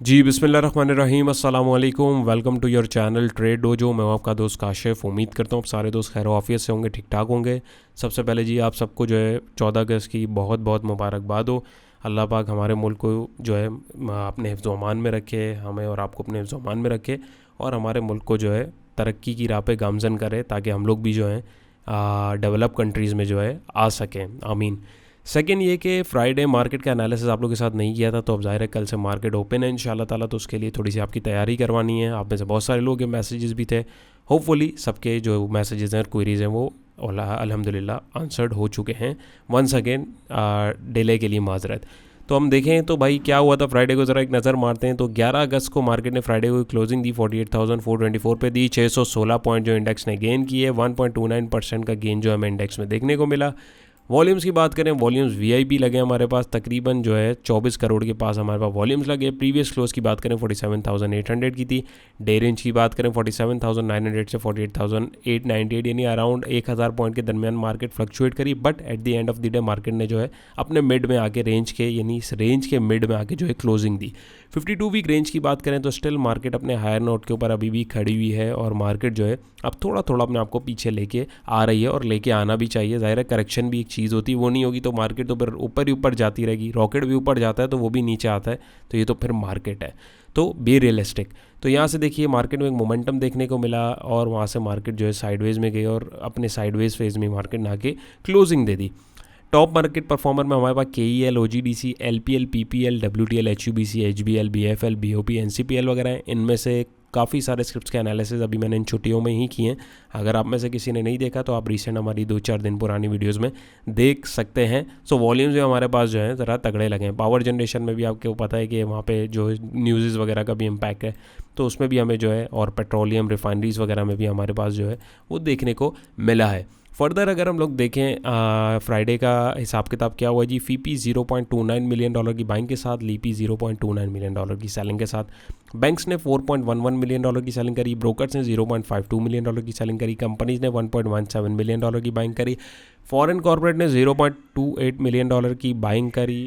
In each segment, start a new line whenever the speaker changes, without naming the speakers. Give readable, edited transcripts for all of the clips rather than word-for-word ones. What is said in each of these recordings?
जी बिस्मिल्लाहिर्रहमानिर्रहीम अस्सलाम वालेकुम। Welcome to your channel Trade Dojo. मैं हूं आपका दोस्त काशिफ। उम्मीद करता हूँ आप सारे दोस्त खैर आफियत से होंगे, ठीक ठाक होंगे। सबसे पहले जी आप सबको जो है 14 अगस्त की बहुत बहुत मुबारकबाद हो। अल्लाह पाक हमारे मुल्क को जो है अपने हिफ्ज़ व अमान में रखे, हमें और आपको अपने हिफ्ज़ व अमान में रखे और हमारे मुल्क को जो है तरक्की की राह पे गामजन करे, ताकि हम लोग भी जो है डेवलप कंट्रीज़ में जो है आ सकें। आमीन। सेकेंड ये कि फ्राइडे मार्केट का एनालिसिस आप लोग के साथ नहीं किया था, तो अब ज़ाहिर है कल से मार्केट ओपन है इंशाल्लाह ताला, तो उसके लिए थोड़ी सी आपकी तैयारी करवानी है। आप में से बहुत सारे लोग के मैसेजेस भी थे। होपफुली सबके जो मैसेजेस हैं और क्वेरीज़ हैं वो अल्हम्दुलिल्लाह आंसर्ड हो चुके हैं। वंस अगेन डिले के लिए माजरत। तो हम देखें तो भाई क्या हुआ था फ्राइडे को, ज़रा एक नज़र मारते हैं। तो 11 अगस्त को मार्केट ने फ्राइडे को क्लोजिंग दी 48,424 पे दी। 616 पॉइंट जो इंडेक्स ने गेन किए, 1.29% का गेन जो हमें इंडेक्स में देखने को मिला। वॉल्यूम्स की बात करें, वॉल्यूम्स वीआईपी लगे हमारे पास, तकरीबन जो है 24 करोड़ के पास हमारे पास वॉल्यूम्स लगे। प्रीवियस क्लोज की बात करें 47,800 की थी। डे रेंज की बात करें 47,900 से 48,898, यानी अराउंड 1,000 पॉइंट के दरमियान मार्केट फ्लक्चुएट करी। But at the end of the day market ने जो है अपने मिड में आके रेंज के, यानी इस रेंज के मिड में आके जो है क्लोजिंग दी। 52 वीक रेंज की बात करें तो स्टिल मार्केट अपने हायर नोट के ऊपर अभी भी खड़ी हुई है और मार्केट जो है अब थोड़ा थोड़ा अपने आप को पीछे लेके आ रही है और लेके आना भी चाहिए। ज़ाहिर है करेक्शन भी एक चीज़ होती है, वो नहीं होगी तो मार्केट तो फिर ऊपर ही ऊपर जाती रहेगी। रॉकेट भी ऊपर जाता है तो वो भी नीचे आता है, तो ये तो फिर मार्केट है। तो बी रियलिस्टिक। तो यहाँ से देखिए मार्केट में एक मोमेंटम देखने को मिला और वहाँ से मार्केट जो है साइडवेज में गई और अपने साइडवेज फेज में मार्केट ना के क्लोजिंग दे दी। टॉप मार्केट परफॉर्मर में हमारे पास K E L, O G D C, L P L, P P L, W T L, H U B C, H B L, B F L, B O P, N C P L वगैरह हैं। इनमें से काफ़ी सारे scripts के analysis अभी मैंने इन छुट्टियों में ही किए हैं। अगर आप में से किसी ने नहीं देखा तो आप रिसेंट हमारी 2-4 दिन पुरानी वीडियोस में देख सकते हैं। सो वॉल्यूम्स जो हमारे पास जो है ज़रा तगड़े लगे हैं। पावर जनरेशन में भी आपको पता है कि वहाँ पे जो न्यूज़ वगैरह का भी इम्पैक्ट है, तो उसमें भी हमें जो है, और पेट्रोलियम रिफाइनरीज वगैरह में भी हमारे पास जो है वो देखने को मिला है। फर्दर अगर हम लोग देखें फ्राइडे का हिसाब किताब क्या हुआ जी। फीपी $0.29 मिलियन की बाइंग के साथ, लीपी $0.29 मिलियन की सेलिंग के साथ। बैंक्स ने $4.11 मिलियन की सेलिंग करी, ब्रोकर्स ने $0.52 मिलियन की सेलिंग करी, कंपनीज ने $1.17 मिलियन की बाइंग करी, फॉरेन कॉर्पोरेट ने $0.28 मिलियन की बाइंग करी,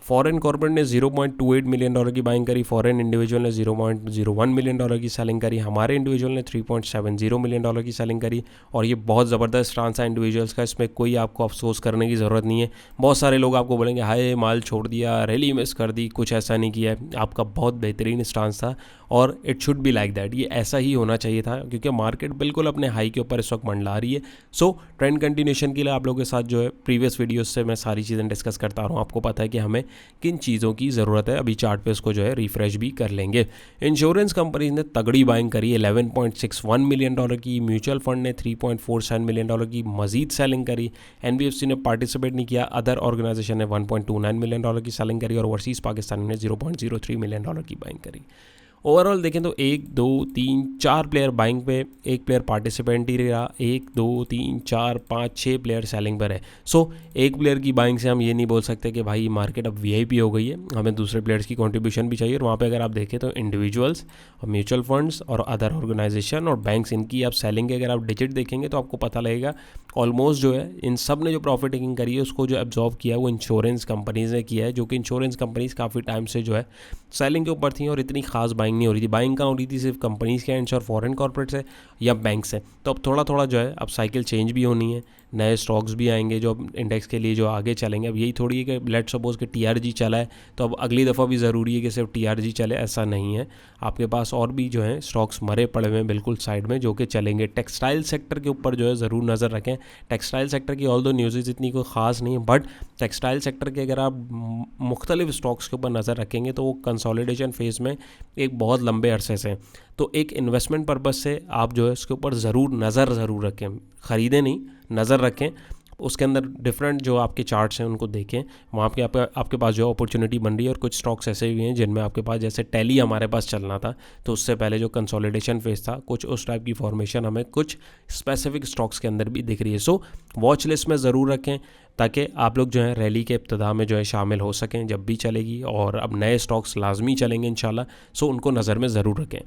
फॉरेन कॉर्पोरेट ने $0.28 मिलियन की बाइंग करी, फॉरेन इंडिविजुअल ने $0.01 मिलियन की सेलिंग करी, हमारे इंडिविजुअल ने $3.70 मिलियन की सेलिंग करी। और ये बहुत ज़बरदस्त स्टांस है इंडिविजुअल्स का, इसमें कोई आपको अफसोस करने की ज़रूरत नहीं है। बहुत सारे लोग आपको बोलेंगे हाय माल छोड़ दिया, रैली मिस कर दी, कुछ ऐसा नहीं किया है। आपका बहुत बेहतरीन स्टांस था और it should be like that. ये ऐसा ही होना चाहिए था क्योंकि मार्केट बिल्कुल अपने हाई के ऊपर इस वक्त मंडला रही है। सो ट्रेंड कंटिन्यूशन के लिए आप लोगों के साथ जो है प्रीवियस वीडियोस से मैं सारी चीज़ें डिस्कस करता रहा हूँ। आपको पता है कि हमें किन चीज़ों की ज़रूरत है। अभी चार्ट पे उसको जो है रिफ्रेश भी कर लेंगे। इंश्योरेंस कंपनी ने तगड़ी बाइंग करी, $11.61 मिलियन की। म्यूचुअल फंड ने $3.47 मिलियन की मजीद सेलिंग करी। एनबीएफसी ने पार्टिसिपेट नहीं किया। अदर ऑर्गेनाइजेशन ने $1.29 मिलियन की सेलिंग करी और ओवरसीज़ पाकिस्तानी ने $0.03 मिलियन की बाइंग करी। ओवरऑल देखें तो 1 2 3 4 प्लेयर बाइंग पे, एक प्लेयर पार्टिसिपेंट ही रहा, 1 2 3 4 5 6 प्लेयर सेलिंग पर है। सो एक प्लेयर की बाइंग से हम ये नहीं बोल सकते कि भाई मार्केट अब वीआईपी हो गई है। हमें दूसरे प्लेयर्स की कंट्रीब्यूशन भी चाहिए और वहाँ पे अगर आप देखें तो इंडिविजुअल्स और म्यूचुअल फंड्स और अदर ऑर्गेनाइजेशन और बैंक्स, इनकी आप सेलिंग के अगर आप डिजिट देखेंगे तो आपको पता लगेगा ऑलमोस्ट जो है इन सब ने जो प्रॉफिट टेकिंग करी है उसको जो एब्जॉर्ब किया है वो इंश्योरेंस कंपनीज ने किया है, जो कि इंश्योरेंस कंपनीज काफ़ी टाइम से जो है सेलिंग के ऊपर थी और इतनी खास बाइंग नहीं हो रही थी। बाइंग कहाँ हो रही थी, सिर्फ कंपनीज के एंड और फॉरेन कॉर्पोरेट से या बैंक से। तो अब थोड़ा थोड़ा जो है अब साइकिल चेंज भी होनी है, नए स्टॉक्स भी आएंगे जो इंडेक्स के लिए जो आगे चलेंगे। अब यही थोड़ी है कि लेट सपोज कि टीआरजी चला है तो अब अगली दफ़ा भी ज़रूरी है कि सिर्फ टीआरजी चले, ऐसा नहीं है। आपके पास और भी जो है स्टॉक्स मरे पड़े हुए हैं बिल्कुल साइड में जो कि चलेंगे। टेक्सटाइल सेक्टर के ऊपर जो है ज़रूर नज़र रखें। टेक्सटाइल सेक्टर की ऑल दो न्यूज़ इतनी कोई ख़ास नहीं है, बट टेक्सटाइल सेक्टर के अगर आप मुख्तलिफ स्टॉक्स के ऊपर नज़र रखेंगे तो वो कंसोलिडेशन फेज़ में एक बहुत लंबे अरसे से, तो एक इन्वेस्टमेंट पर्पज़ से आप जो है उसके ऊपर नज़र ज़रूर रखें। ख़रीदें नहीं, नज़र रखें। उसके अंदर डिफरेंट जो आपके चार्ट्स हैं उनको देखें, वहाँ पे आपके पास जो अपॉर्चुनिटी बन रही है। और कुछ स्टॉक्स ऐसे भी हैं जिनमें आपके पास, जैसे टैली हमारे पास चलना था तो उससे पहले जो कंसोलिडेशन फेज था, कुछ उस टाइप की फॉर्मेशन हमें कुछ स्पेसिफिक स्टॉक्स के अंदर भी दिख रही है। सो वॉच लिस्ट में ज़रूर रखें ताकि आप लोग जो है रैली के इब्तिदा में जो है शामिल हो सकें जब भी चलेगी। और अब नए स्टॉक्स लाजमी चलेंगे इंशाल्लाह, सो उनको नज़र में ज़रूर रखें।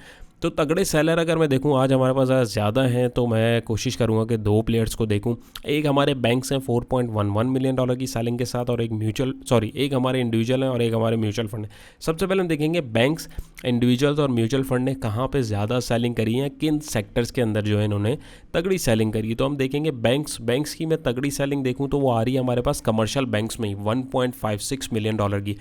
तो तगड़े सेलर अगर मैं देखूं आज हमारे पास ज़्यादा हैं, तो मैं कोशिश करूंगा कि दो प्लेयर्स को देखूं। एक हमारे बैंक्स हैं 4.11 मिलियन डॉलर की सेलिंग के साथ, और एक हमारे इंडिविजुअल हैं और एक हमारे म्यूचुअल फंड है। सबसे पहले हम देखेंगे बैंक्स, इंडिविजुअल्स और म्यूचुअल फंड ने कहाँ पे ज़्यादा सेलिंग करी है, किन सेक्टर्स के अंदर जो है इन्होंने तगड़ी सेलिंग करी। तो हम देखेंगे बैंक्स की मैं तगड़ी सेलिंग देखूँ तो वो आ रही है हमारे पास कमर्शियल बैंक्स में ही 1.56 मिलियन डॉलर की।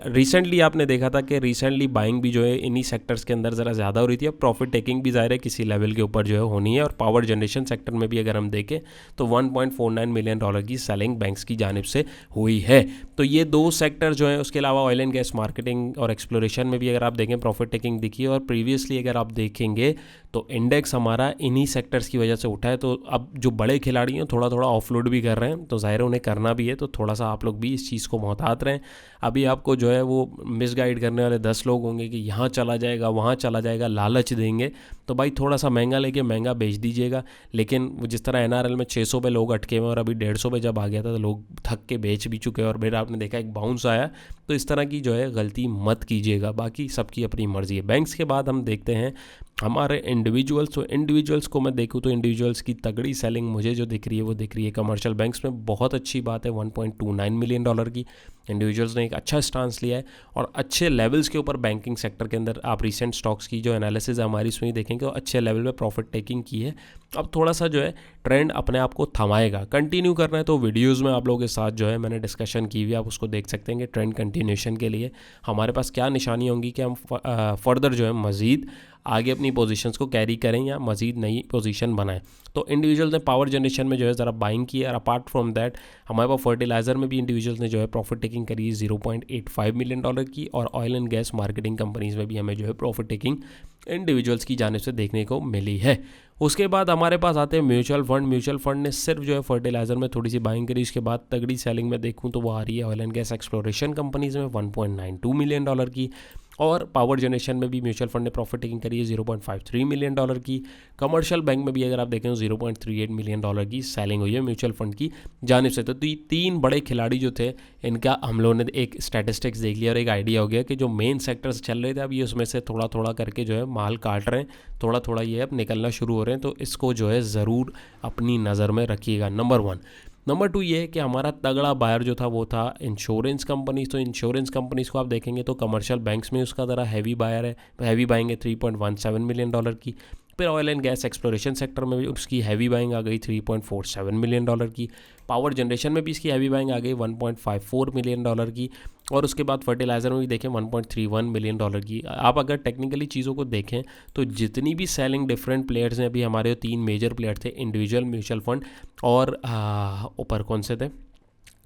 रिसेंटली आपने देखा था कि रिसेंटली बाइंग भी जो है इन्हीं सेक्टर्स के अंदर ज़रा ज़्यादा हो रही थी। अब प्रॉफिट टेकिंग भी ज़ाहिर है किसी लेवल के ऊपर जो है होनी है, और पावर जनरेशन सेक्टर में भी अगर हम देखें तो 1.49 मिलियन डॉलर की सेलिंग बैंक्स की जानिब से हुई है। तो ये दो सेक्टर जो है, उसके अलावा ऑयल एंड गैस मार्केटिंग और एक्सप्लोरेशन में भी अगर आप देखें प्रॉफिट टेकिंग दिखी है। और प्रीवियसली अगर आप देखेंगे तो इंडेक्स हमारा इन्हीं सेक्टर्स की वजह से उठा है। तो अब जो बड़े खिलाड़ी हैं थोड़ा थोड़ा ऑफलोड भी कर रहे हैं, तो ज़ाहिर है उन्हें करना भी है, तो थोड़ा सा आप लोग भी इस चीज़ को मोहतात रहें। अभी आपको जो है वो मिसगाइड करने वाले 10 लोग होंगे कि यहाँ चला जाएगा वहाँ चला जाएगा, लालच देंगे, तो भाई थोड़ा सा महंगा लेके महंगा बेच दीजिएगा। लेकिन वो जिस तरह एनआरएल में 600 पे लोग अटके हुए और अभी 150 पे जब आ गया था तो लोग थक के बेच भी चुके हैं, और फिर आपने देखा एक बाउंस आया। तो इस तरह की जो है गलती मत कीजिएगा, बाकी सबकी अपनी मर्जी है। बैंक्स के बाद हम देखते हैं हमारे इंडिविजुअल्स। तो इंडिविजुअल्स को मैं देखूँ तो इंडिविजुअल्स की तगड़ी सेलिंग मुझे जो दिख रही है वो दिख रही है कमर्शियल बैंक्स में। बहुत अच्छी बात है, 1.29 मिलियन डॉलर की इंडिविजुअल्स ने एक अच्छा स्टांस लिया है और अच्छे लेवल्स के ऊपर बैंकिंग सेक्टर के अंदर। आप रिसेंट स्टॉक्स की जो एनालिसिस है हमारी उसमें देखेंगे, अच्छे लेवल पे प्रॉफिट टेकिंग की है। अब थोड़ा सा जो है ट्रेंड अपने आप को थमाएगा। कंटिन्यू करना है तो वीडियोस में आप लोगों के साथ जो है मैंने डिस्कशन की हुई, आप उसको देख सकते हैं कि ट्रेंड कंटिन्यूएशन के लिए हमारे पास क्या निशानी होंगी कि हम फर्दर जो है मज़ीद आगे अपनी पोजीशंस को कैरी करें या मज़ीद नई पोजीशन बनाएं। तो इंडिविजुअल्स ने पावर जनरेशन में जो है ज़रा बाइंग की है। और अपार्ट फ्रॉम दैट हमारे पास फर्टिलाइज़र में भी इंडिविजुअल्स ने जो है प्रॉफिट टेकिंग करी 0.85 मिलियन डॉलर की। और oil and gas marketing companies में भी हमें जो है प्रॉफिट टेकिंग इंडिविजुअल्स की जानिब से देखने को मिली है। उसके बाद हमारे पास आते हैं म्यूचुअल फंड। म्यूचुअल फंड ने सिर्फ जो है फर्टिलाइज़र में थोड़ी सी बाइंग करी, इसके बाद तगड़ी सेलिंग में देखूँ तो वो आ रही है oil and gas exploration companies में 1.92 मिलियन डॉलर की। और पावर जनरेशन में भी म्यूचुअल फंड ने प्रॉफिट टेकिंग करी है 0.53 मिलियन डॉलर की। कमर्शियल बैंक में भी अगर आप देखें तो 0.38 मिलियन डॉलर की सेलिंग हुई है म्यूचुअल फंड की जानिब से। तो ये तीन बड़े खिलाड़ी जो थे इनका हम लोगों ने एक स्टैटिस्टिक्स देख लिया और एक आइडिया हो गया कि जो मेन सेक्टर्स चल रहे थे अब ये उसमें से थोड़ा थोड़ा करके जो है माल काट रहे हैं, थोड़ा थोड़ा ये अब निकलना शुरू हो रहे हैं। तो इसको जो है ज़रूर अपनी नज़र में रखिएगा, नंबर 1। नंबर 2 ये है कि हमारा तगड़ा बायर जो था वो था इंश्योरेंस कंपनीज। तो इंश्योरेंस कंपनीज को आप देखेंगे तो कमर्शियल बैंक्स में उसका ज़रा हैवी बायर है, हैवी बाइंग है 3.17 मिलियन डॉलर की। फिर oil and gas exploration sector में भी उसकी हैवी बाइंग आ गई 3.47 मिलियन डॉलर की। पावर जनरेशन में भी इसकी हैवी बाइंग आ गई 1.54 मिलियन डॉलर की। और उसके बाद फर्टिलाइज़र में भी देखें 1.31 मिलियन डॉलर की। आप अगर टेक्निकली चीज़ों को देखें तो जितनी भी सेलिंग डिफरेंट प्लेयर्स हैं, अभी हमारे 3 मेजर प्लेयर थे, इंडिविजुअल, म्यूचुअल फंड और ऊपर कौन से थे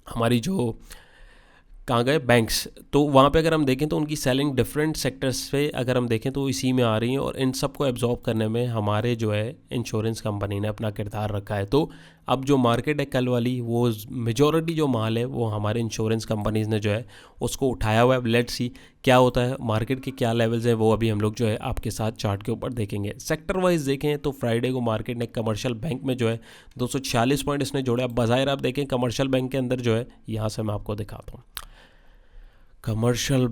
हमारी जो कहाँ गए बैंक्स। तो वहाँ पे अगर हम देखें तो उनकी सेलिंग डिफरेंट सेक्टर्स पे अगर हम देखें तो इसी में आ रही हैं। और इन सब को एब्जॉर्ब करने में हमारे जो है इंश्योरेंस कंपनी ने अपना किरदार रखा है। तो अब जो मार्केट है कल वाली, वो मेजॉरिटी जो माल है वो हमारे इंश्योरेंस कंपनीज ने जो है उसको उठाया हुआ है। लेट्स सी क्या होता है, मार्केट के क्या लेवल्स हैं वो अभी हम लोग जो है आपके साथ चार्ट के ऊपर देखेंगे। सेक्टर वाइज देखें तो फ्राइडे को मार्केट ने कमर्शियल बैंक में जो है 246 पॉइंट इसने जोड़े। अब बाज़ाहिर आप देखें कमर्शियल बैंक के अंदर जो है, यहाँ से मैं आपको दिखाता हूँ कमर्शियल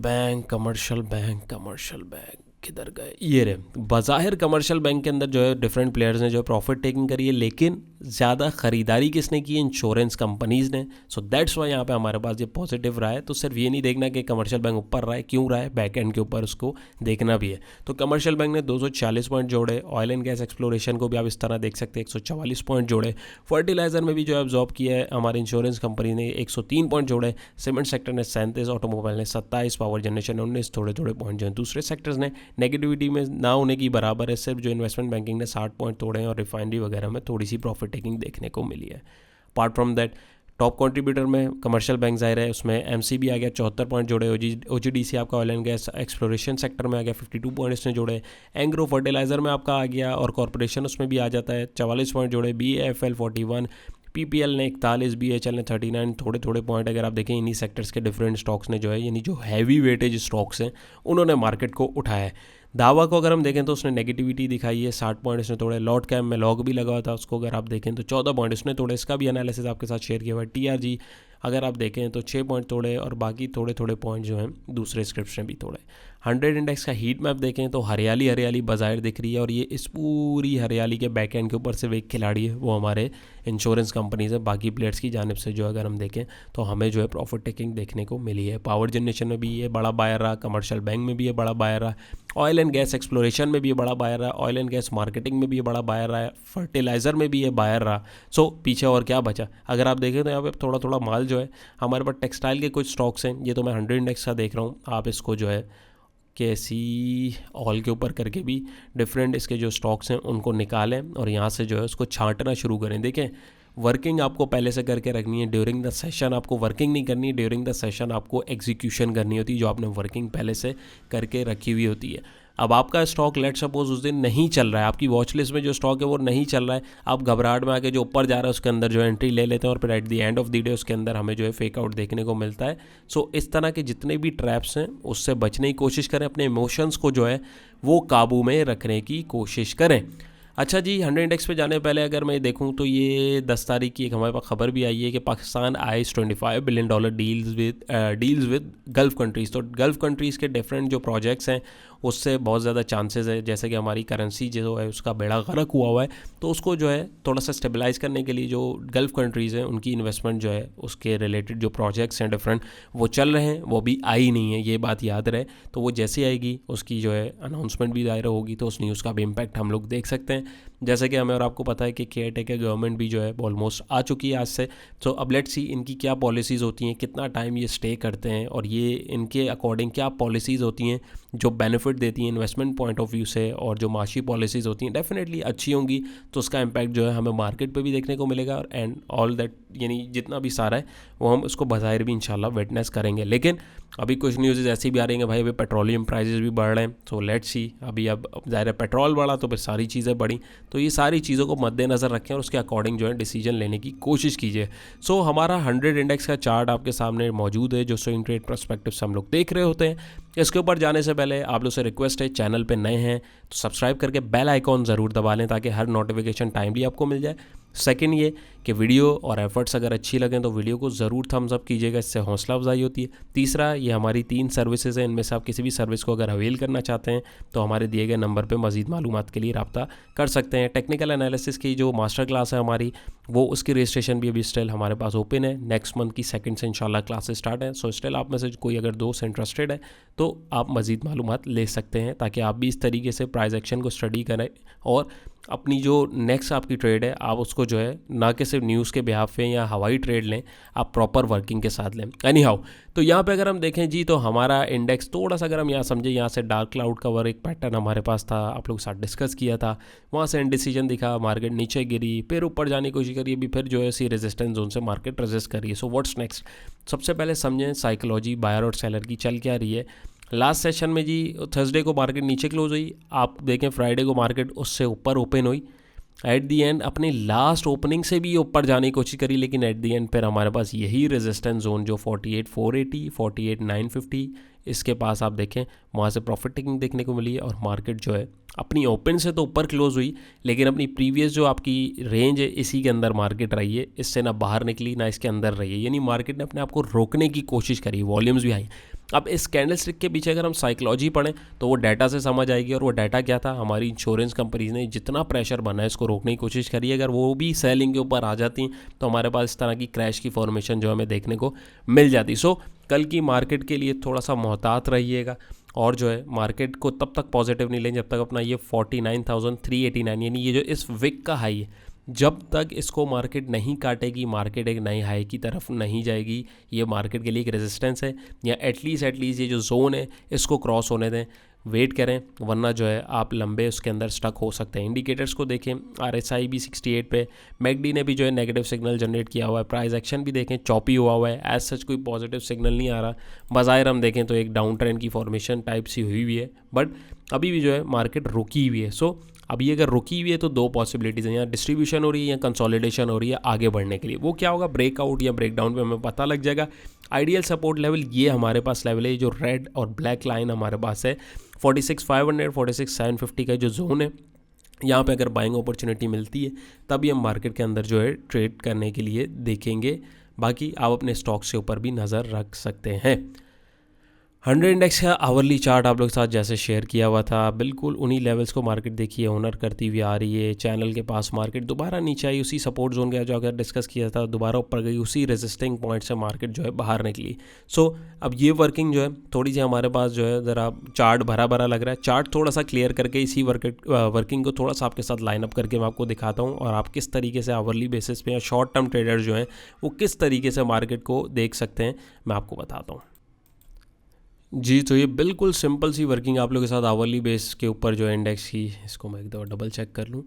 बैंक किधर गए, ये रे। बाज़ाहिर कमर्शियल बैंक के अंदर जो है डिफरेंट प्लेयर्स ने जो है प्रॉफिट टेकिंग करी है, लेकिन ज़्यादा ख़रीदारी किसने की है, इंश्योरेंस कंपनीज़ ने। सो दैट्स वाई यहाँ पे हमारे पास ये पॉजिटिव रहा है। तो सिर्फ ये नहीं देखना कि कमर्शियल बैंक ऊपर रहा है, क्यों रहा है, बैक एंड के ऊपर उसको देखना भी है। तो कमर्शियल बैंक ने 240 पॉइंट जोड़े। ऑयल एंड गैस एक्सप्लोरेशन को भी आप इस तरह देख सकते हैं 144 पॉइंट जोड़े। फर्टिलाइज़र में भी जो है ऑब्जॉर्व किया है हमारी इंश्योरेंस कंपनी ने 103 पॉइंट जोड़े। सीमेंट सेक्टर ने 37, ऑटोमोबाइल ने 27, पावर जनरेशन ने 19, थोड़े थोड़े पॉइंट जो है दूसरे सेक्टर्स ने नेगेटिविटी में ना होने की बराबर है। सिर्फ जो इन्वेस्टमेंट बैंकिंग ने 60 पॉइंट तोड़े हैं और रिफाइनरी वगैरह में थोड़ी सी प्रॉफिट टेकिंग देखने को मिली है। Apart from that top contributor में कमर्शियल बैंक जाहिर है, उसमें एमसीबी आ गया 74 पॉइंट जोड़े। ओजीडीसी आपका oil and gas exploration sector में आ गया 52 पॉइंट इसने जोड़े। एंग्रो फर्टिलाइज़र में आपका आ गया और कॉर्पोरेशन उसमें भी आ जाता है 44 पॉइंट जोड़े। BFL 41, PPL ने 41, BHL ने 39, थोड़े थोड़े पॉइंट अगर आप देखें इन्हीं सेक्टर्स के डिफरेंट स्टॉक्स ने जो है, यानी जो हैवी वेटेज स्टॉक्स हैं उन्होंने मार्केट को उठाया है। दावा को अगर हम देखें तो उसने नेगेटिविटी दिखाई है, 60 पॉइंट इसने तोड़े। लॉट कैम में लॉग भी लगा हुआ था, उसको अगर आप देखें तो 14 पॉइंट इसने तोड़े। इसका भी एनालिसिस आपके साथ शेयर किया हुआ है। TRG अगर आप देखें तो 6 पॉइंट तोड़े और बाकी थोड़े थोड़े पॉइंट जो हैं दूसरे स्क्रिप्ट्स ने भी तोड़े। 100 इंडेक्स का हीट मैप देखें तो हरियाली हरियाली बाजार दिख रही है, और ये इस पूरी हरियाली के बैक एंड के ऊपर सिर्फ एक खिलाड़ी है, वो हमारे इंश्योरेंस कंपनीज है। बाकी प्लेयर्स की जानिब से जो अगर हम देखें तो हमें जो है प्रॉफिट टेकिंग देखने को मिली है। पावर जनरेशन में भी ये बड़ा बायर रहा, कमर्शियल बैंक में भी ये बड़ा बायर रहा, ऑयल एंड गैस एक्सप्लोरेशन में भी ये बड़ा बायर रहा, ऑयल एंड गैस मार्केटिंग में भी ये बड़ा बायर रहा है, फर्टिलाइज़र में भी ये बायर रहा। सो पीछे और क्या बचा? अगर आप देखें तो यहाँ पे थोड़ा थोड़ा माल जो है हमारे पास टेक्सटाइल के कुछ स्टॉक्स हैं, ये तो मैं 100 इंडेक्स का देख रहा हूँ। आप इसको जो है कैसी ऑल के ऊपर करके भी डिफरेंट इसके जो स्टॉक्स हैं उनको निकालें और यहाँ से जो है उसको छांटना शुरू करें। देखें, वर्किंग आपको पहले से करके रखनी है, ड्यूरिंग द सेशन आपको वर्किंग नहीं करनी है, ड्यूरिंग द सेशन आपको एग्जीक्यूशन करनी होती है जो आपने वर्किंग पहले से करके रखी हुई होती है। अब आपका स्टॉक लेट सपोज उस दिन नहीं चल रहा है, आपकी वॉच लिस्ट में जो स्टॉक है वो नहीं चल रहा है, आप घबराहट में आके जो ऊपर जा रहा है उसके अंदर जो एंट्री ले लेते हैं और फिर eight the end of the day उसके अंदर हमें जो है फेक आउट देखने को मिलता है। सो इस तरह के जितने भी ट्रैप्स हैं उससे बचने की कोशिश करें, अपने इमोशंस को जो है वो काबू में रखने की कोशिश करें। अच्छा जी, 100 इंडेक्स पे जाने पहले अगर मैं देखूं तो ये 10 तारीख की एक हमारे पास खबर भी आई है कि Pakistan eyes $25 billion deals with gulf countries. तो गल्फ़ कंट्रीज़ के डिफरेंट जो प्रोजेक्ट्स हैं उससे बहुत ज़्यादा चांसेस है, जैसे कि हमारी करेंसी जो है उसका बेड़ा गर्क हुआ है, तो उसको जो है थोड़ा सा स्टेबलाइज़ करने के लिए जो गल्फ़ कंट्रीज़ हैं उनकी इन्वेस्टमेंट जो है उसके रिलेटेड जो प्रोजेक्ट्स हैं डिफरेंट वो चल रहे हैं, वो भी आई नहीं है, ये बात याद रहे। तो वो जैसे आएगी उसकी जो है अनाउंसमेंट भी दायरा होगी तो उस न्यूज़ का भी इम्पैक्ट हम लोग देख सकते हैं। जैसे कि हमें और आपको पता है कि केयर टेकर गवर्नमेंट भी जो है ऑलमोस्ट आ चुकी है आज से। सो अब लेट्स सी इनकी क्या पॉलिसीज़ होती हैं, कितना टाइम ये स्टे करते हैं और ये इनके अकॉर्डिंग क्या पॉलिसीज़ होती हैं जो बेनिफिट देती हैं इन्वेस्टमेंट पॉइंट ऑफ व्यू से, और जो माशी पॉलिसीज़ होती हैं डेफिनेटली अच्छी होंगी तो उसका इम्पैक्ट जो है हमें मार्केट पे भी देखने को मिलेगा, और एंड ऑल दैट यानी जितना भी सारा है वो हम उसको बाज़ाहिर भी इंशाल्लाह विटनेस करेंगे। लेकिन अभी कुछ न्यूज़ ऐसी भी आ रही हैं भाई, अभी पेट्रोलियम प्राइसेस भी बढ़ रहे हैं। सो लेट्स सी, अभी अब ज़ाहिर है पेट्रोल बढ़ा तो फिर सारी चीज़ें बढ़ी, तो ये सारी चीज़ों को मद्देनज़र रखें और उसके अकॉर्डिंग जो है डिसीजन लेने की कोशिश कीजिए। सो हमारा 100 इंडेक्स का चार्ट आपके सामने मौजूद है जो स्विंग ट्रेड पर्सपेक्टिव से हम लोग देख रहे होते हैं। इसके ऊपर जाने से पहले आप लोग से रिक्वेस्ट है, चैनल पे नए हैं तो सब्सक्राइब करके बेल आइकॉन ज़रूर दबा लें ताकि हर नोटिफिकेशन टाइमली आपको मिल जाए। सेकंड ये कि वीडियो और एफर्ट्स अगर अच्छी लगें तो वीडियो को ज़रूर थम्स अप कीजिएगा, इससे हौसला अफजाई होती है। तीसरा, ये हमारी 3 सर्विसेज हैं, इनमें से आप किसी भी सर्विस को अगर अवेल करना चाहते हैं तो हमारे दिए गए नंबर पे मज़ीद मालूमात के लिए रब्ता कर सकते हैं। टेक्निकल एनालिसिस की जो मास्टर क्लास है हमारी, वो उसकी रजिस्ट्रेशन भी अभी स्टिल हमारे पास ओपन है। नेक्स्ट मंथ की 2 से इंशाल्लाह क्लासेस स्टार्ट है। सो स्टिल आप में से कोई अगर दोस्त इंटरेस्टेड है तो आप मज़ीद मालूमात ले सकते हैं ताकि आप भी इस तरीके से प्राइस एक्शन को स्टडी करें और अपनी जो नेक्स्ट आपकी ट्रेड है आप उसको जो है ना कि सिर्फ न्यूज़ के बिहाफ पे या हवाई ट्रेड लें, आप प्रॉपर वर्किंग के साथ लें। एनी हाउ, तो यहाँ पे अगर हम देखें जी तो हमारा इंडेक्स थोड़ा सा अगर हम यहाँ समझें, यहाँ से डार्क क्लाउड कवर एक पैटर्न हमारे पास था, आप लोग के साथ डिस्कस किया था, वहाँ से इंडिसीजन दिखा, मार्केट नीचे गिरी, फिर ऊपर जाने की कोशिश करी, अभी फिर जो है इसी रेजिस्टेंस जोन से मार्केट रेजिस्ट करी है। So what's next? सबसे पहले समझें साइकोलॉजी बायर और सेलर की चल क्या रही है। लास्ट सेशन में जी थर्सडे को मार्केट नीचे क्लोज हुई, आप देखें फ्राइडे को मार्केट उससे ऊपर ओपन हुई, एट दी एंड अपनी लास्ट ओपनिंग से भी ऊपर जाने की कोशिश करी, लेकिन एट दी एंड फिर हमारे पास यही रेजिस्टेंस जोन जो 48,480 48,950 इसके पास आप देखें वहाँ से प्रॉफिट टेकिंग देखने को मिली है और मार्केट जो है अपनी ओपन से तो ऊपर क्लोज हुई लेकिन अपनी प्रीवियस जो आपकी रेंज है इसी के अंदर मार्केट रही है, इससे ना बाहर निकली ना इसके अंदर रही है, यानी मार्केट ने अपने आप को रोकने की कोशिश करी, वॉल्यूम्स भी आई। अब इस कैंडल स्टिक के पीछे अगर हम साइकोलॉजी पढ़ें तो वो डाटा से समझ आएगी, और वो डाटा क्या था, हमारी इंश्योरेंस कंपनीज ने जितना प्रेशर बना है इसको रोकने की कोशिश करी है, अगर वो भी सेलिंग के ऊपर आ जाती तो हमारे पास इस तरह की क्रैश की फॉर्मेशन जो हमें देखने को मिल जाती। सो कल की मार्केट के लिए थोड़ा सा मोहतात रहिएगा और जो है मार्केट को तब तक पॉजिटिव नहीं लें जब तक अपना ये 49,389 यानी ये जो इस वीक का हाई है जब तक इसको मार्केट नहीं काटेगी, मार्केट एक नई हाई की तरफ नहीं जाएगी, ये मार्केट के लिए एक रेजिस्टेंस है, या एटलीस्ट ये जो जोन है इसको क्रॉस होने दें, वेट करें, वरना जो है आप लंबे उसके अंदर स्टक हो सकते हैं। इंडिकेटर्स को देखें, RSI भी 68 पे, मैकडी ने भी जो है नेगेटिव सिग्नल जनरेट किया हुआ है, प्राइस एक्शन भी देखें चॉपी हुआ है, एज सच कोई पॉजिटिव सिग्नल नहीं आ रहा, बाज़ाहिर हम देखें तो एक डाउन ट्रेंड की फॉर्मेशन टाइप सी हुई है, बट अभी भी जो है मार्केट रुकी हुई है। सो अभी अगर रुकी हुई है तो 2 पॉसिबिलिटीज़ हैं, या डिस्ट्रीब्यूशन हो रही है या कंसोलिडेशन हो रही है आगे बढ़ने के लिए, वो क्या होगा, ब्रेकआउट या ब्रेकडाउन पे हमें पता लग जाएगा। आइडियल सपोर्ट लेवल ये हमारे पास लेवल है, जो रेड और ब्लैक लाइन हमारे पास है 46,500 46,750 का जो जोन है, यहाँ पे अगर बाइंग अपॉर्चुनिटी मिलती है तभी हम मार्केट के अंदर जो है ट्रेड करने के लिए देखेंगे, बाकी आप अपने स्टॉक से ऊपर भी नज़र रख सकते हैं। 100 इंडेक्स का आवरली चार्ट आप लोग के साथ जैसे शेयर किया हुआ था, बिल्कुल उन्हीं लेवल्स को मार्केट देखिए ऑनर करती हुई आ रही है। चैनल के पास मार्केट दोबारा नीचे आई, उसी सपोर्ट जोन का जो अगर डिस्कस किया था दोबारा ऊपर गई, उसी रेजिस्टिंग पॉइंट से मार्केट जो है बाहर निकली। सो अब ये वर्किंग जो है थोड़ी सी हमारे पास जो है ज़रा चार्ट भरा भरा लग रहा है। चार्ट थोड़ा सा क्लियर करके इसी वर्किंग को थोड़ा सा आपके साथ लाइन अप करके मैं आपको दिखाता हूँ, और आप किस तरीके से आवरली बेसिस पे या शॉर्ट टर्म ट्रेडर जो हैं वो किस तरीके से मार्केट को देख सकते हैं मैं आपको बताता हूँ। जी, तो ये बिल्कुल सिंपल सी वर्किंग आप लोगों के साथ आवरली बेस के ऊपर जो है इंडेक्स की, इसको मैं एक दफ़ा डबल चेक कर लूँ।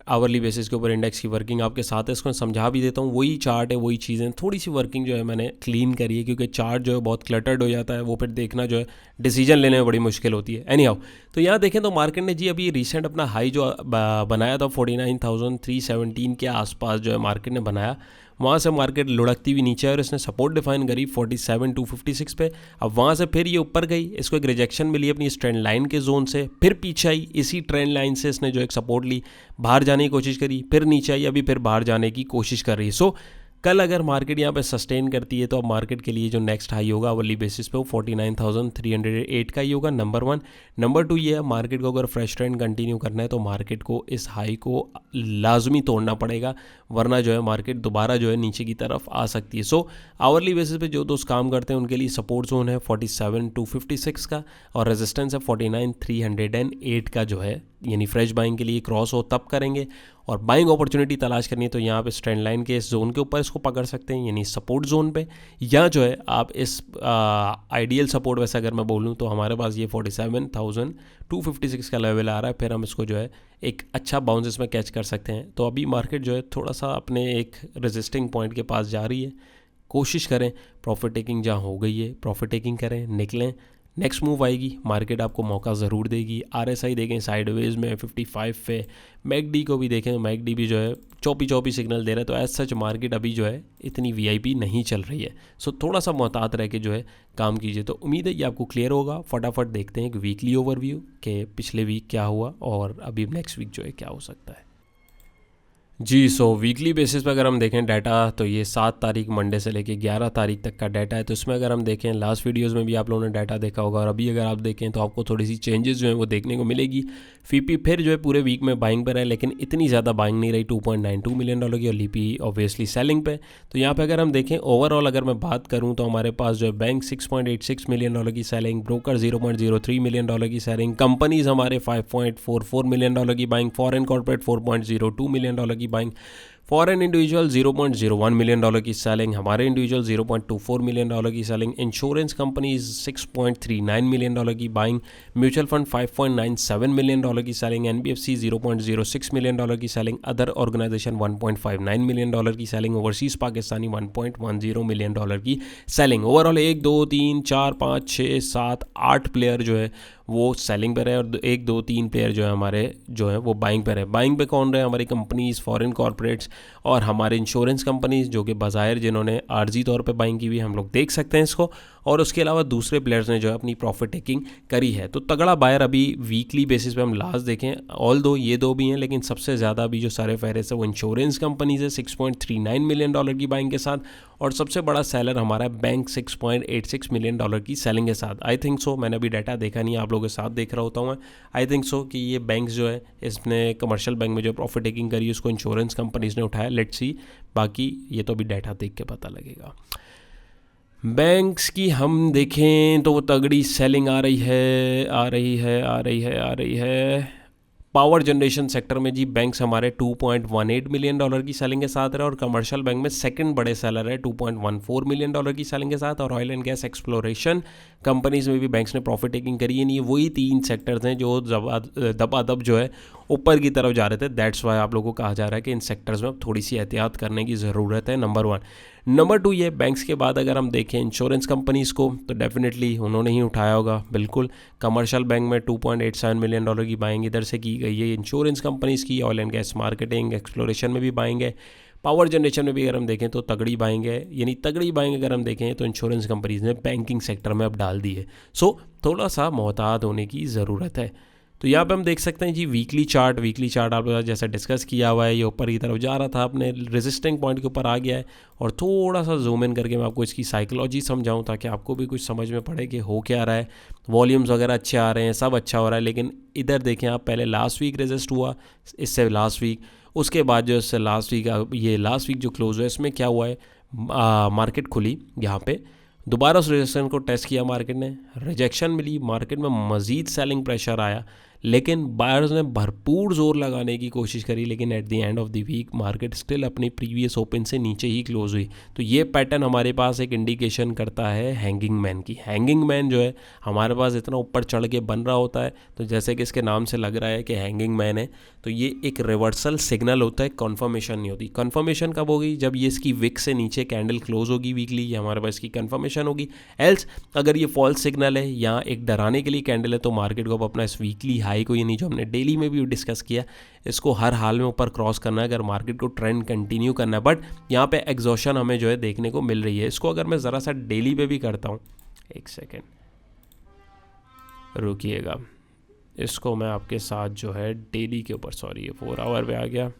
आवरली बेसिस के ऊपर इंडेक्स की वर्किंग आपके साथ है, इसको मैं समझा भी देता हूँ। वही चार्ट है, वही चीज़ें, थोड़ी सी वर्किंग जो है मैंने क्लीन करी है, क्योंकि चार्ट जो है बहुत क्लटर्ड हो जाता है, वो फिर देखना जो है डिसीजन लेने में बड़ी मुश्किल होती है। एनी हाउ, तो यहाँ देखें तो मार्केट ने जी अभी रिसेंट अपना हाई जो बनाया था 49,317 के आसपास जो है मार्केट ने बनाया, वहाँ से मार्केट लुढ़कती हुई नीचे है और इसने सपोर्ट डिफाइन करी 47,256 पे। अब वहाँ से फिर ये ऊपर गई, इसको एक रिजेक्शन मिली अपनी इस ट्रेंड लाइन के जोन से, फिर पीछे आई, इसी ट्रेंड लाइन से इसने जो एक सपोर्ट ली, बाहर जाने की कोशिश करी, फिर नीचे आई, अभी फिर बाहर जाने की कोशिश कर रही है। सो कल अगर मार्केट यहाँ पे सस्टेन करती है तो अब मार्केट के लिए जो नेक्स्ट हाई होगा आवरली बेसिस पे वो 49,308 का ही होगा, नंबर 1। नंबर 2 ये है, मार्केट को अगर फ्रेश ट्रेंड कंटिन्यू करना है तो मार्केट को इस हाई को लाजमी तोड़ना पड़ेगा, वरना जो है मार्केट दोबारा जो है नीचे की तरफ आ सकती है। सो आवरली बेसिस पे जो दोस्त काम करते हैं उनके लिए सपोर्ट जोन है 47,256 का, और रेजिस्टेंस है 49,308 का जो है, यानी फ्रेश बाइंग के लिए क्रॉस हो तब करेंगे। और बाइंग अपॉर्चुनिटी तलाश करनी है तो यहाँ पे ट्रेंड लाइन के इस जोन के ऊपर इसको पकड़ सकते हैं, यानी सपोर्ट जोन पे, या जो है आप इस आइडियल सपोर्ट वैसे अगर मैं बोलूँ तो हमारे पास ये 47,256 का लेवल आ रहा है, फिर हम इसको जो है एक अच्छा बाउंस इसमें कैच कर सकते हैं। तो अभी मार्केट जो है थोड़ा सा अपने एक रेजिस्टिंग पॉइंट के पास जा रही है, कोशिश करें प्रॉफिट टेकिंग जहाँ हो गई है प्रॉफिट टेकिंग करें, निकलें। नेक्स्ट मूव आएगी, मार्केट आपको मौका ज़रूर देगी। आरएसआई देखें साइडवेज में 55 पे, मैकडी को भी देखें, मैकडी भी जो है चौपी चौपी सिग्नल दे रहा है, तो एज सच मार्केट अभी जो है इतनी वीआईपी नहीं चल रही है। सो थोड़ा सा मोहतात रह के जो है काम कीजिए। तो उम्मीद है ये आपको क्लियर होगा। फटाफट देखते हैं एक वीकली ओवरव्यू कि पिछले वीक क्या हुआ और अभी नेक्स्ट वीक जो है क्या हो सकता है। जी, सो वीकली बेसिस पे अगर हम देखें डाटा तो ये 7 तारीख मंडे से लेके 11 तारीख तक का डाटा है। तो इसमें अगर हम देखें लास्ट वीडियोस में भी आप लोगों ने डाटा देखा होगा, और अभी अगर आप देखें तो आपको थोड़ी सी चेंजेस जो हैं वो देखने को मिलेगी। फीपी फिर जो है पूरे वीक में बाइंग पर है, लेकिन इतनी ज़्यादा बाइंग नहीं रही, $2.92 मिलियन की, और लीपी ऑब्वियसली सेलिंग पे। तो यहाँ पे अगर हम देखें ओवरऑल अगर मैं बात करूँ तो हमारे पास जो है बैंक $6.86 मिलियन की सेलिंग, ब्रोकर $0.03 मिलियन की सेलिंग, कंपनीज हमारे $5.44 मिलियन की बाइंग, फॉरेन कॉर्पोरेट $4.02 मिलियन की बाइंग, फॉरेन इंडिविजुअल $0.01 मिलियन की सेलिंग, हमारे इंडिविजुअल $0.24 मिलियन की सेलिंग, इंश्योरेंस कंपनीज $6.39 मिलियन की बाइंग, म्यूचुअल फंड $5.97 मिलियन की सेलिंग, एनबीएफसी $0.06 मिलियन की सेलिंग, अदर ऑर्गेनाइजेशन $1.59 मिलियन की सेलिंग, ओवरसीज पाकिस्तानी $1.10 मिलियन की सेलिंग। ओवरऑल 1 2 3 4 5 6 7 8 प्लेयर जो है वो सेलिंग पर है, और 1 2 3 प्लेयर जो है हमारे जो है वो बाइंग पर है। बाइंग पे कौन रहे? हमारी कंपनीज, फॉरेन कॉर्पोरेट्स और हमारे इंश्योरेंस कंपनीज, जो कि बाज़ाहिर जिन्होंने आर्जी तौर पे बाइंग की हुई, हम लोग देख सकते हैं इसको। और उसके अलावा दूसरे प्लेयर्स ने जो है अपनी प्रॉफिट टेकिंग करी है। तो तगड़ा बायर अभी वीकली बेसिस पे हम लास्ट देखें, ऑल दो ये दो भी हैं, लेकिन सबसे ज़्यादा अभी जो सारे फहरिस्त है वो इंश्योरेंस कंपनीज है $6.39 मिलियन की बाइंग के साथ, और सबसे बड़ा सेलर हमारा बैंक $6.86 मिलियन की सेलिंग के साथ। आई थिंक सो, मैंने अभी डाटा देखा नहीं, आप लोगों के साथ देख रहा होता हूँ मैं। आई थिंक सो कि ये बैंक जो है इसने कमर्शियल बैंक में जो प्रॉफिट टेकिंग करी है उसको इंश्योरेंस कंपनीज ने उठाया। लेट्स सी, बाकी ये तो अभी डाटा देख के पता लगेगा। बैंक्स की हम देखें तो वो तगड़ी सेलिंग आ रही है, आ रही है, आ रही है, आ रही है। पावर जनरेशन सेक्टर में जी बैंक्स हमारे $2.18 मिलियन की सेलिंग के साथ रहे, और कमर्शियल बैंक में सेकंड बड़े सेलर है $2.14 मिलियन की सेलिंग के साथ, और oil and gas exploration companies में भी बैंक्स ने प्रॉफिट टेकिंग करी है। नहीं, वही 3 सेक्टर्स हैं जो दबादब जो है ऊपर की तरफ जा रहे थे। दैट्स वाई आप लोगों को कहा जा रहा है कि इन सेक्टर्स में अब थोड़ी सी एहतियात करने की ज़रूरत है, नंबर 1। नंबर 2 ये बैंक्स के बाद अगर हम देखें इंश्योरेंस कंपनीज़ को, तो डेफिनेटली उन्होंने ही उठाया होगा, बिल्कुल। कमर्शियल बैंक में $2.87 मिलियन की बाइंग इधर से की गई है इंश्योरेंस कंपनीज़ की। Oil and gas marketing exploration में भी बाइंग है। पावर जनरेशन में भी अगर हम देखें तो तगड़ी बाइंग है, यानी तगड़ी बाइंग अगर हम देखें तो इंश्योरेंस कंपनीज़ ने बैंकिंग सेक्टर में अब डाल दी है। सो थोड़ा सा मोहतात होने की ज़रूरत है। तो यहाँ पे हम देख सकते हैं जी वीकली चार्ट आप लोगों जैसा डिस्कस किया हुआ है, ये ऊपर की तरफ जा रहा था, अपने रेजिस्टिंग पॉइंट के ऊपर आ गया है। और थोड़ा सा जूम इन करके मैं आपको इसकी साइकोलॉजी समझाऊं ताकि आपको भी कुछ समझ में पड़े कि हो क्या रहा है। वॉल्यूम्स वगैरह अच्छे आ रहे हैं, सब अच्छा हो रहा है, लेकिन इधर देखें आप, पहले लास्ट वीक रेजिस्ट हुआ, इससे लास्ट वीक, उसके बाद जो इससे लास्ट वीक जो क्लोज हुआ है इसमें क्या हुआ है, मार्केट खुली यहाँ पे, दोबारा उस रेजिस्टेंस को टेस्ट किया मार्केट ने, रिजेक्शन मिली, मार्केट में मज़ीद सेलिंग प्रेशर आया, लेकिन बायर्स ने भरपूर जोर लगाने की कोशिश करी, लेकिन at the end of the week market still अपनी प्रीवियस ओपन से नीचे ही क्लोज हुई। तो ये पैटर्न हमारे पास एक इंडिकेशन करता है हैंगिंग मैन की। हैंगिंग मैन जो है हमारे पास इतना ऊपर चढ़ के बन रहा होता है, तो जैसे कि इसके नाम से लग रहा है कि हैंगिंग मैन है, तो ये एक रिवर्सल सिग्नल होता है, कन्फर्मेशन नहीं होती। कन्फर्मेशन कब होगी, जब ये इसकी विक से नीचे कैंडल क्लोज होगी वीकली, ये हमारे पास इसकी कन्फर्मेशन होगी। एल्स अगर ये फॉल्स सिग्नल है या एक डराने के लिए कैंडल है, तो मार्केट को अब अपना इस वीकली हाई को, यानी जो हमने डेली में भी डिस्कस किया, इसको हर हाल में ऊपर क्रॉस करना है अगर मार्केट को ट्रेंड कंटिन्यू करना है। बट यहाँ पे एग्जॉशन हमें जो है देखने को मिल रही है। इसको अगर मैं ज़रा सा डेली पे भी करता हूँ, एक सेकेंड रुकिएगा, इसको मैं आपके साथ जो है डेली के ऊपर, सॉरी ये 4 आवर पे आ गया,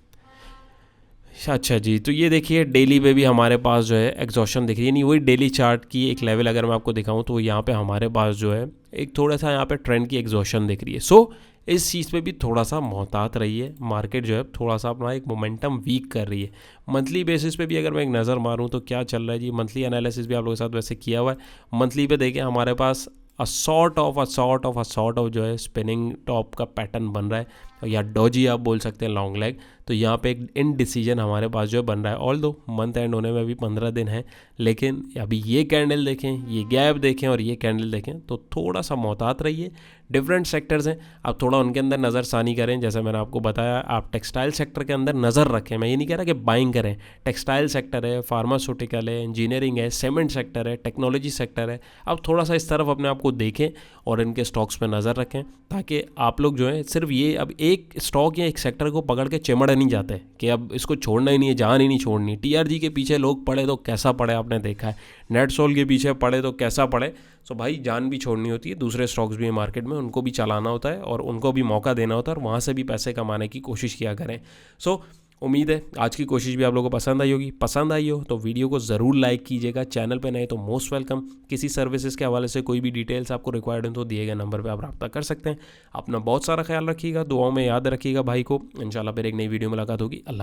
अच्छा जी। तो ये देखिए डेली पे भी हमारे पास जो है एग्जॉशन दिख रही है, नहीं वही डेली चार्ट की एक लेवल अगर मैं आपको दिखाऊं तो यहाँ पे हमारे पास जो है एक थोड़ा सा यहाँ पे ट्रेंड की एग्जॉशन दिख रही है। सो इस चीज़ पे भी थोड़ा सा मोहतात रहिए, मार्केट जो है थोड़ा सा अपना एक मोमेंटम वीक कर रही है। मंथली बेसिस पे भी अगर मैं एक नज़र मारूँ तो क्या चल रहा है जी, मंथली एनालिसिस भी आप लोगों के साथ वैसे किया हुआ है। मंथली पे देखें हमारे पास अ सॉर्ट ऑफ जो है स्पिनिंग टॉप का पैटर्न बन रहा है, या डॉजी आप बोल सकते हैं, लॉन्ग लेग। तो यहाँ पे एक इनडिसीजन हमारे पास जो है बन रहा है, ऑल दो मंथ एंड होने में अभी 15 दिन है, लेकिन अभी ये कैंडल देखें, ये गैप देखें और ये कैंडल देखें, तो थोड़ा सा मोहतात रहिए। डिफरेंट सेक्टर्स हैं, आप थोड़ा उनके अंदर नज़रसानी करें। जैसे मैंने आपको बताया, आप टेक्सटाइल सेक्टर के अंदर नज़र रखें, मैं ये नहीं कह रहा कि बाइंग करें। टेक्सटाइल सेक्टर है, फार्मास्यूटिकल है, इंजीनियरिंग है, सीमेंट सेक्टर है, टेक्नोलॉजी सेक्टर है, आप थोड़ा सा इस तरफ अपने आप को देखें और इनके स्टॉक्स पे नज़र रखें, ताकि आप लोग जो है सिर्फ ये अब एक स्टॉक या एक सेक्टर को पकड़ के चिमड़ नहीं जाते कि अब इसको छोड़ना ही नहीं है, जान ही नहीं छोड़नी। टीआरजी के पीछे लोग पड़े तो कैसा पड़े आपने देखा है, नेटसोल के पीछे पड़े तो कैसा पड़े। सो भाई जान भी छोड़नी होती है, दूसरे स्टॉक्स भी हैं मार्केट में, उनको भी चलाना होता है और उनको भी मौका देना होता है और वहाँ से भी पैसे कमाने की कोशिश किया करें। सो उम्मीद है आज की कोशिश भी आप लोगों को पसंद आई होगी। पसंद आई हो तो वीडियो को ज़रूर लाइक कीजिएगा, चैनल पे नए तो मोस्ट वेलकम। किसी सर्विसेज के हवाले से कोई भी डिटेल्स आपको रिक्वायर्ड हो तो दिए गए नंबर पे आप रब्ता कर सकते हैं। अपना बहुत सारा ख्याल रखिएगा, दुआओं में याद रखिएगा भाई को। इंशाल्लाह फिर एक नई वीडियो मुलाकात होगी। अल्लाह।